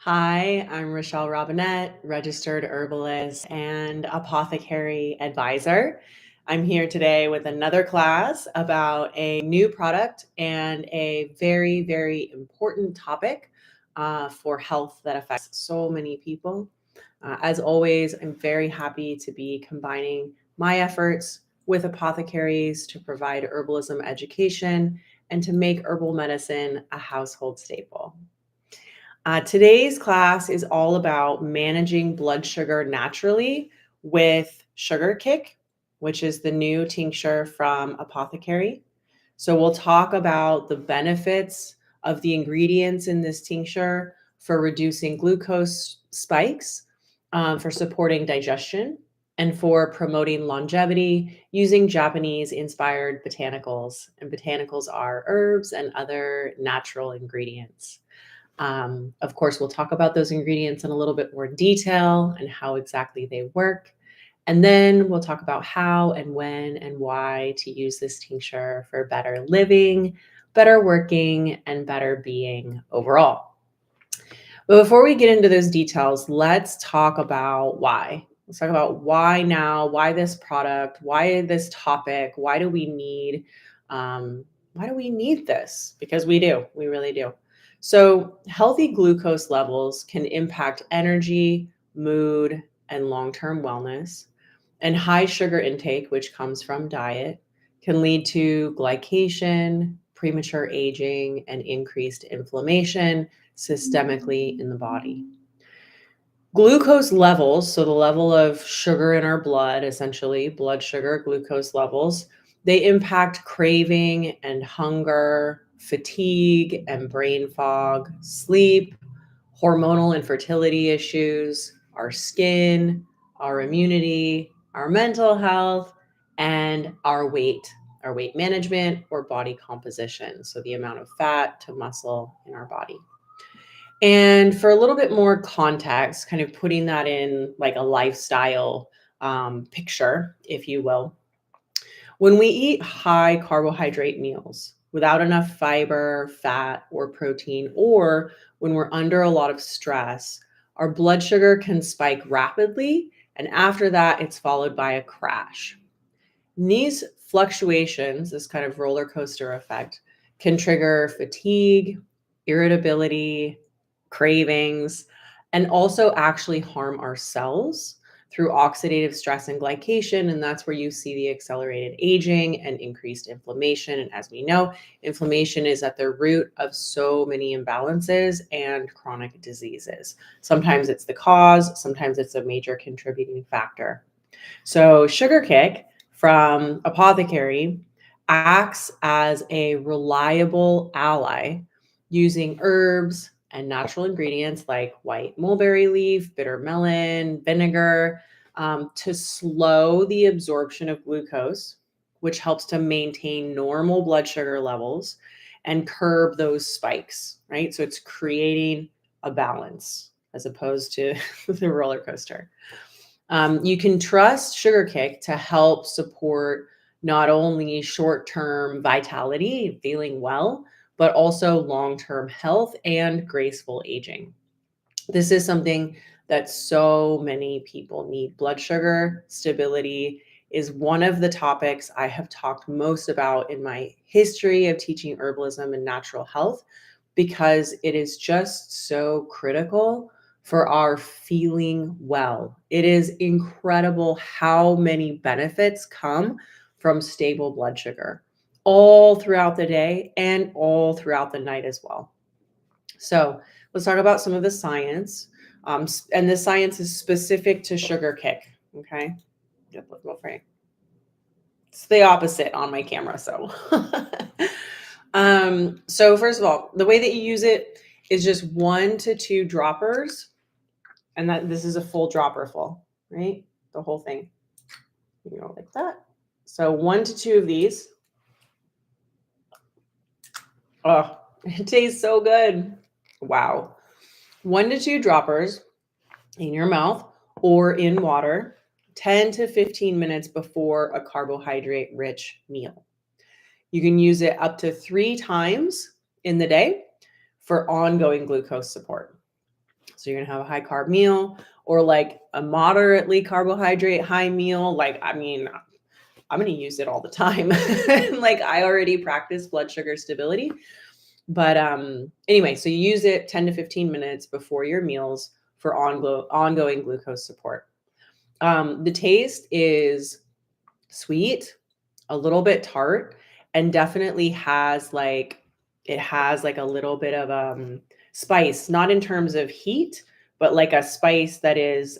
Hi, I'm Rachelle Robinett, registered herbalist and apothecary advisor. I'm here today with another class about a new product and a very, very important topic for health that affects so many people. As always, I'm very happy to be combining my efforts with apothecaries to provide herbalism education and to make herbal medicine a household staple. Today's class is all about managing blood sugar naturally with Sugar Kick, which is the new tincture from Apothecary. So we'll talk about the benefits of the ingredients in this tincture for reducing glucose spikes, for supporting digestion, and for promoting longevity using Japanese inspired botanicals. And botanicals are herbs and other natural ingredients. Of course, we'll talk about those ingredients in a little bit more detail and how exactly they work. And then we'll talk about how and when and why to use this tincture for better living, better working, and better being overall. But before we get into those details, let's talk about why. Let's talk about why now, why this product, why this topic, why do we need this? Because we do, we really do. So healthy glucose levels can impact energy, mood, and long-term wellness. And high sugar intake, which comes from diet, can lead to glycation, premature aging, and increased inflammation systemically in the body. Glucose levels, so the level of sugar in our blood, essentially blood sugar, glucose levels, they impact craving and hunger, fatigue and brain fog, sleep, hormonal and fertility issues, our skin, our immunity, our mental health, and our weight management or body composition. So the amount of fat to muscle in our body. And for a little bit more context, kind of putting that in like a lifestyle picture, if you will, when we eat high carbohydrate meals without enough fiber, fat, or protein, or when we're under a lot of stress, our blood sugar can spike rapidly. And after that, it's followed by a crash. And these fluctuations, this kind of roller coaster effect, can trigger fatigue, irritability, cravings, and also actually harm our cells through oxidative stress and glycation. And that's where you see the accelerated aging and increased inflammation. And as we know, inflammation is at the root of so many imbalances and chronic diseases. Sometimes it's the cause, sometimes it's a major contributing factor. So Sugar Kick from Apothecary acts as a reliable ally using herbs and natural ingredients like white mulberry leaf, bitter melon, vinegar, to slow the absorption of glucose, which helps to maintain normal blood sugar levels and curb those spikes, right? So it's creating a balance as opposed to the roller coaster. You can trust Sugar Kick to help support not only short-term vitality, feeling well, but also long-term health and graceful aging. This is something that so many people need. Blood sugar stability is one of the topics I have talked most about in my history of teaching herbalism and natural health, because it is just so critical for our feeling well. It is incredible how many benefits come from stable blood sugar all throughout the day and all throughout the night as well. So let's talk about some of the science. And the science is specific to Sugar Kick. Okay. It's the opposite on my camera. So, so first of all, the way that you use it is just 1 to 2 droppers. And that this is a full dropper full, right? The whole thing, like that. So 1 to 2 of these. Oh, it tastes so good. Wow. 1 to 2 droppers in your mouth or in water 10 to 15 minutes before a carbohydrate rich meal. You can use it up to 3 times in the day for ongoing glucose support. So you're gonna have a high carb meal or like a moderately carbohydrate high meal. Like, I mean, I'm gonna use it all the time. Like I already practice blood sugar stability. But anyway, so you use it 10 to 15 minutes before your meals for ongoing glucose support. The taste is sweet, a little bit tart, and definitely has like it has like a little bit of spice, not in terms of heat, but like a spice that is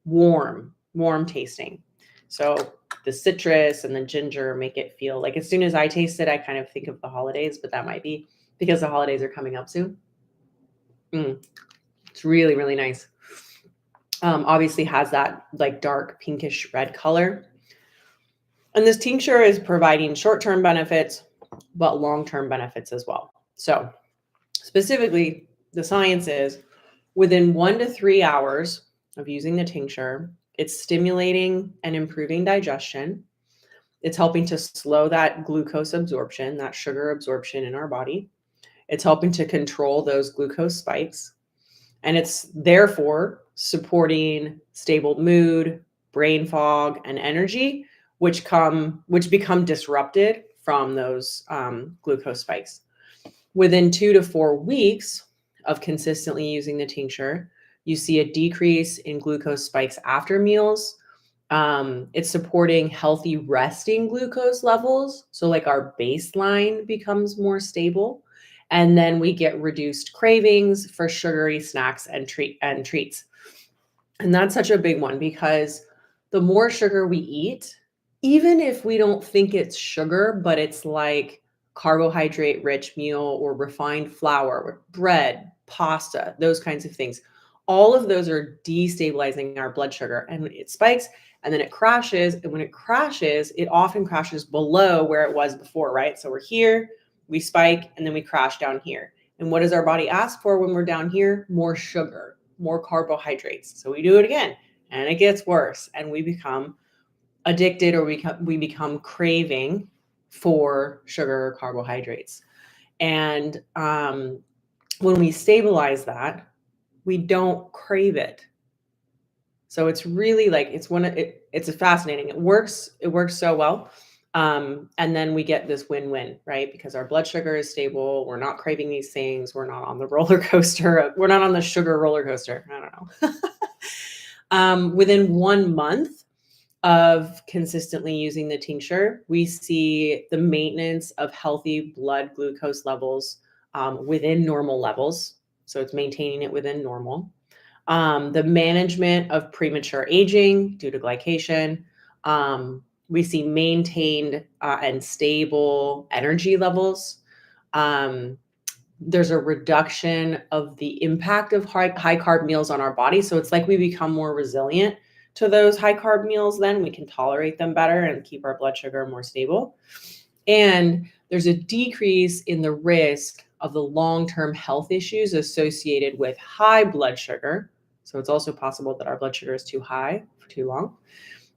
warm tasting. So the citrus and the ginger make it feel like, as soon as I taste it, I kind of think of the holidays, but that might be because the holidays are coming up soon. It's really, really nice. Obviously has that like dark pinkish red color. And this tincture is providing short-term benefits, but long-term benefits as well. So specifically, the science is within 1 to 3 hours of using the tincture, it's stimulating and improving digestion. It's helping to slow that glucose absorption, that sugar absorption in our body. It's helping to control those glucose spikes. And it's therefore supporting stable mood, brain fog, and energy, which become disrupted from those glucose spikes. Within 2 to 4 weeks of consistently using the tincture, you see a decrease in glucose spikes after meals. It's supporting healthy resting glucose levels. So like our baseline becomes more stable. And then we get reduced cravings for sugary snacks and treats. And that's such a big one because the more sugar we eat, even if we don't think it's sugar, but it's like carbohydrate rich meal or refined flour, bread, pasta, those kinds of things. All of those are destabilizing our blood sugar and it spikes and then it crashes. And when it crashes, it often crashes below where it was before, right? So we're here, we spike, and then we crash down here. And what does our body ask for when we're down here? More sugar, more carbohydrates. So we do it again and it gets worse and we become addicted or we become craving for sugar or carbohydrates. And when we stabilize that, we don't crave it. So it's really like it's fascinating. It works so well. And then we get this win-win, right? Because our blood sugar is stable. We're not craving these things. We're not on the roller coaster. We're not on the sugar roller coaster. I don't know. Within 1 month of consistently using the tincture, we see the maintenance of healthy blood glucose levels within normal levels. So it's maintaining it within normal. The management of premature aging due to glycation. We see maintained and stable energy levels. There's a reduction of the impact of high carb meals on our body. So it's like we become more resilient to those high carb meals. Then we can tolerate them better and keep our blood sugar more stable. And there's a decrease in the risk of the long-term health issues associated with high blood sugar. So it's also possible that our blood sugar is too high for too long.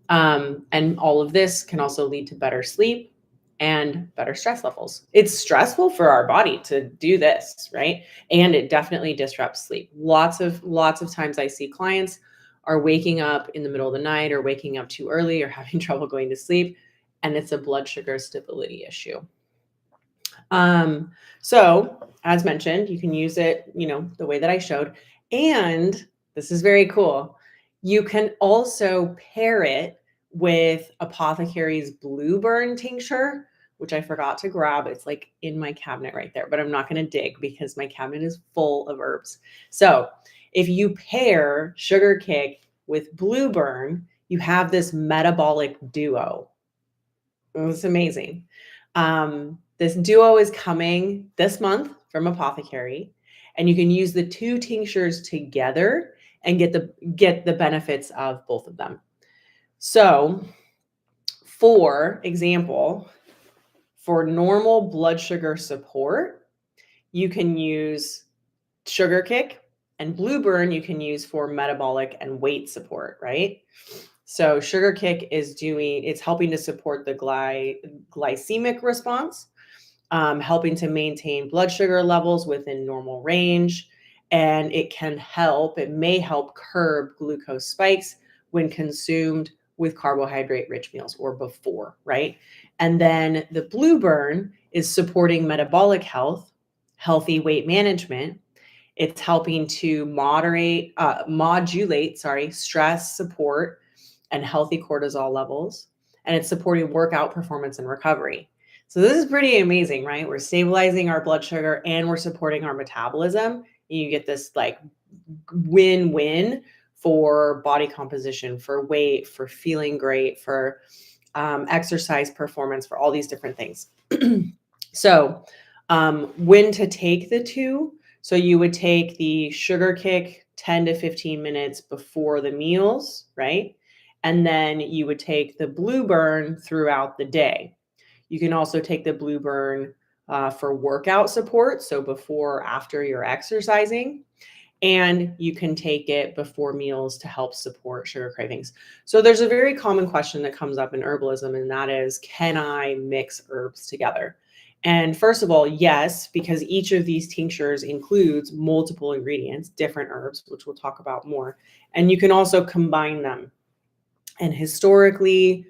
And all of this can also lead to better sleep and better stress levels. It's stressful for our body to do this, right? And it definitely disrupts sleep. Lots of times I see clients are waking up in the middle of the night or waking up too early or having trouble going to sleep, and it's a blood sugar stability issue. So as mentioned, you can use it, the way that I showed. And this is very cool. You can also pair it with Apothecary's Blueburn tincture, which I forgot to grab. It's like in my cabinet right there, but I'm not going to dig because my cabinet is full of herbs. So if you pair Sugar Kick with Blueburn, you have this metabolic duo. It's amazing. This duo is coming this month from Apothecary, and you can use the two tinctures together and get the benefits of both of them. So, for example, for normal blood sugar support, you can use Sugar Kick, and Blueburn you can use for metabolic and weight support, right? So Sugar Kick it's helping to support the glycemic response, helping to maintain blood sugar levels within normal range. and it may help curb glucose spikes when consumed with carbohydrate-rich meals or before, right? And then the blueburn is supporting metabolic health, healthy weight management. It's helping to modulate, stress support and healthy cortisol levels. And it's supporting workout performance and recovery. So this is pretty amazing, right? We're stabilizing our blood sugar and we're supporting our metabolism. You get this like win-win for body composition, for weight, for feeling great, for exercise performance, for all these different things. So when to take the two. So you would take the sugar kick 10 to 15 minutes before the meals, right? And then you would take the blueburn throughout the day. You can also take the blueburn for workout support. So before or after you're exercising. And you can take it before meals to help support sugar cravings. So there's a very common question that comes up in herbalism, and that is, can I mix herbs together? And first of all, yes, because each of these tinctures includes multiple ingredients, different herbs, which we'll talk about more. And you can also combine them. And historically,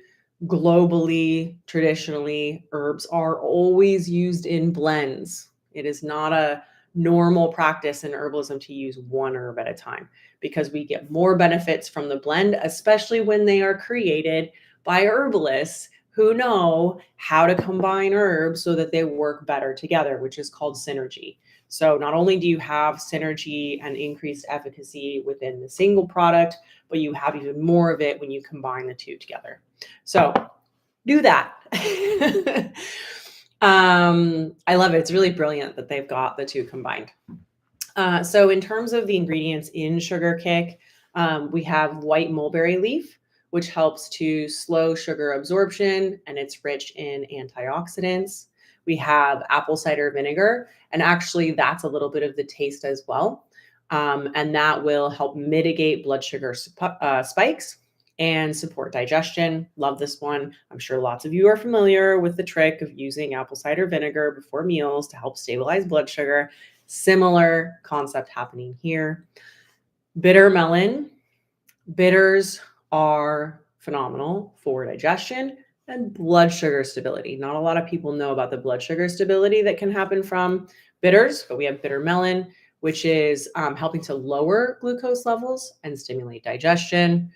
globally, traditionally, herbs are always used in blends. It is not a normal practice in herbalism to use one herb at a time because we get more benefits from the blend, especially when they are created by herbalists who know how to combine herbs so that they work better together, which is called synergy. So not only do you have synergy and increased efficacy within the single product, but you have even more of it when you combine the two together. So do that. I love it. It's really brilliant that they've got the two combined. So in terms of the ingredients in Sugar Kick, we have white mulberry leaf, which helps to slow sugar absorption, and it's rich in antioxidants. We have apple cider vinegar, and actually that's a little bit of the taste as well. And that will help mitigate blood sugar spikes and support digestion. Love this one. I'm sure lots of you are familiar with the trick of using apple cider vinegar before meals to help stabilize blood sugar. Similar concept happening here. Bitter melon. Bitters are phenomenal for digestion and blood sugar stability. Not a lot of people know about the blood sugar stability that can happen from bitters, but we have bitter melon, which is helping to lower glucose levels and stimulate digestion.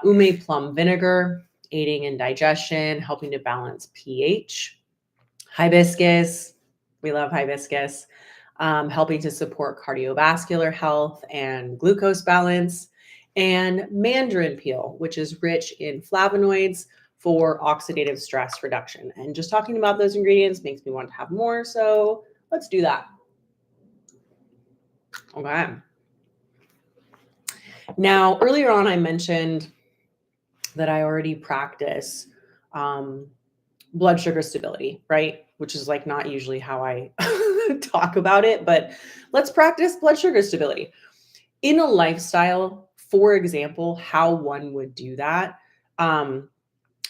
Ume plum vinegar, aiding in digestion, helping to balance pH. Hibiscus, we love hibiscus, helping to support cardiovascular health and glucose balance. And mandarin peel, which is rich in flavonoids for oxidative stress reduction. And just talking about those ingredients makes me want to have more, so let's do that. Okay. Now, earlier on, I mentioned that I already practice blood sugar stability, right? Which is like not usually how I talk about it, but let's practice blood sugar stability. In a lifestyle, for example, how one would do that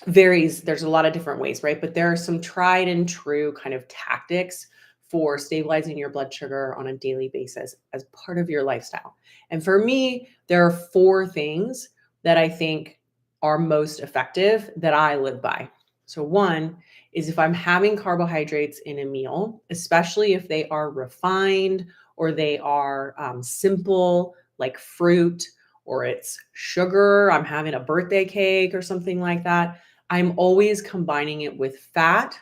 varies. There's a lot of different ways, right? But there are some tried and true kind of tactics for stabilizing your blood sugar on a daily basis as part of your lifestyle. And for me, there are 4 things that I think are most effective that I live by. So one is if I'm having carbohydrates in a meal, especially if they are refined or they are simple, like fruit, or it's sugar, I'm having a birthday cake or something like that, I'm always combining it with fat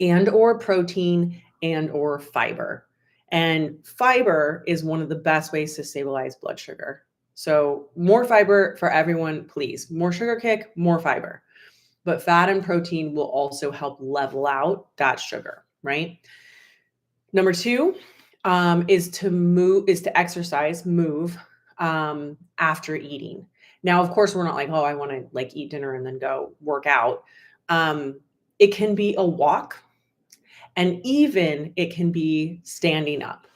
and or protein and or fiber. And fiber is one of the best ways to stabilize blood sugar. So more fiber for everyone, please. More Sugar Kick, more fiber. But fat and protein will also help level out that sugar, right? Number 2 is to exercise, move after eating. Now, of course, we're not like, oh, I want to like eat dinner and then go work out. It can be a walk, and even it can be standing up.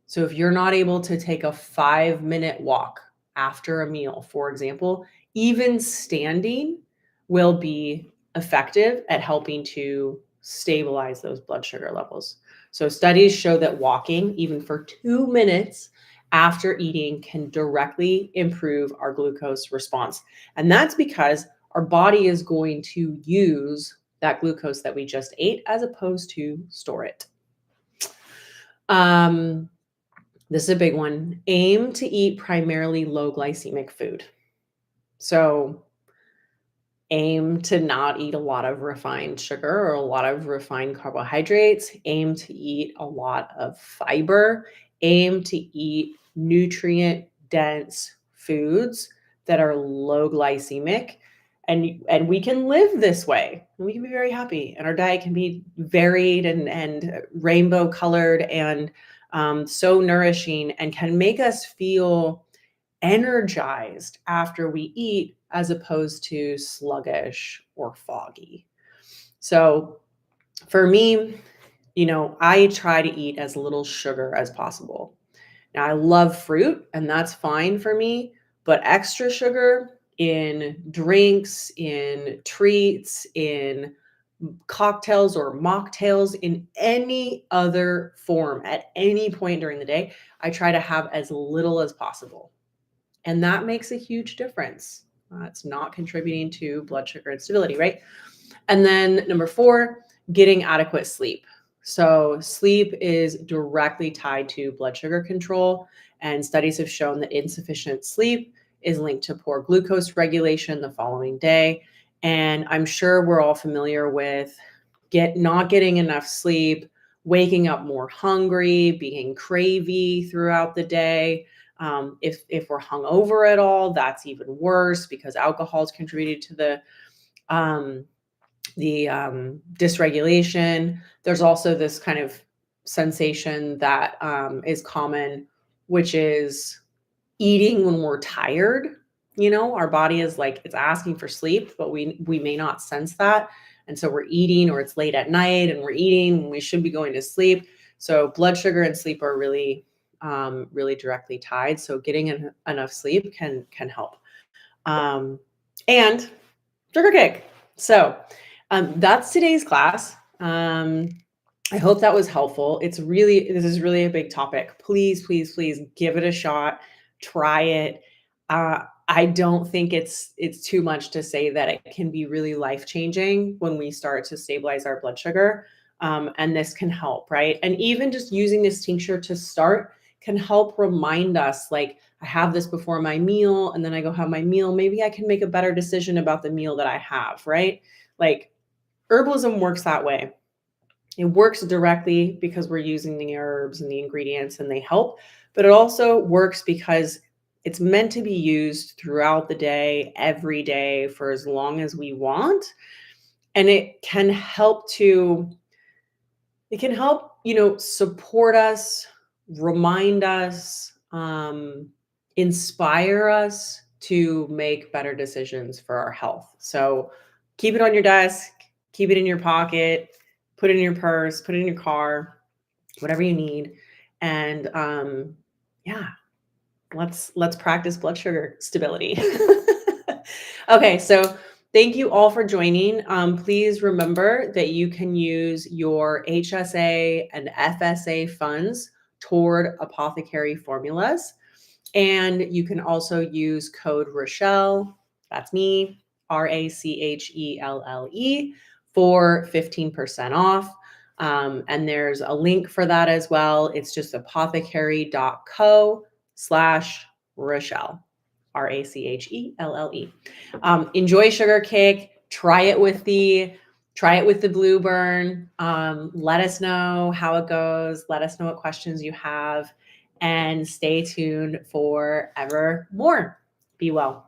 So if you're not able to take a 5-minute walk after a meal, for example, even standing will be effective at helping to stabilize those blood sugar levels. So studies show that walking, even for 2 minutes after eating, can directly improve our glucose response. And that's because our body is going to use that glucose that we just ate as opposed to store it. This is a big one. Aim to eat primarily low glycemic food. So aim to not eat a lot of refined sugar or a lot of refined carbohydrates. Aim to eat a lot of fiber. Aim to eat nutrient dense foods that are low glycemic. And we can live this way. And we can be very happy. And our diet can be varied and rainbow colored and so nourishing, and can make us feel energized after we eat as opposed to sluggish or foggy. So for me, I try to eat as little sugar as possible. Now, I love fruit, and that's fine for me, but extra sugar in drinks, in treats, in cocktails or mocktails, in any other form at any point during the day, I try to have as little as possible. And that makes a huge difference. It's not contributing to blood sugar instability, right? And then number 4, getting adequate sleep. So sleep is directly tied to blood sugar control, and studies have shown that insufficient sleep is linked to poor glucose regulation the following day. And I'm sure we're all familiar with not getting enough sleep, waking up more hungry, being cravey throughout the day. If we're hungover at all, that's even worse because alcohol is contributed to the dysregulation. There's also this kind of sensation that is common, which is eating when we're tired. Our body is like, it's asking for sleep, but we may not sense that. And so we're eating, or it's late at night and we're eating when we should be going to sleep. So blood sugar and sleep are really, really directly tied. So getting enough sleep can help. And sugar cake. So that's today's class. I hope that was helpful. This is really a big topic. Please, please, please give it a shot. Try it. I don't think it's too much to say that it can be really life-changing when we start to stabilize our blood sugar. And this can help, right? And even just using this tincture to start can help remind us, like, I have this before my meal, and then I go have my meal. Maybe I can make a better decision about the meal that I have, right? Like, herbalism works that way. It works directly because we're using the herbs and the ingredients and they help, but it also works because it's meant to be used throughout the day, every day, for as long as we want. And it can help, support us, remind us, inspire us to make better decisions for our health. So keep it on your desk, keep it in your pocket, put it in your purse, put it in your car, whatever you need. And let's practice blood sugar stability. Okay, so thank you all for joining. Please remember that you can use your HSA and FSA funds toward apothecary formulas. And you can also use code Rachelle, that's me, RACHELLE, for 15% off. And there's a link for that as well. It's just apothecary.co/Rachelle, RACHELLE. Enjoy sugar cake. Try it with the Blue Burn. Let us know how it goes. Let us know what questions you have, and stay tuned for ever more. Be well.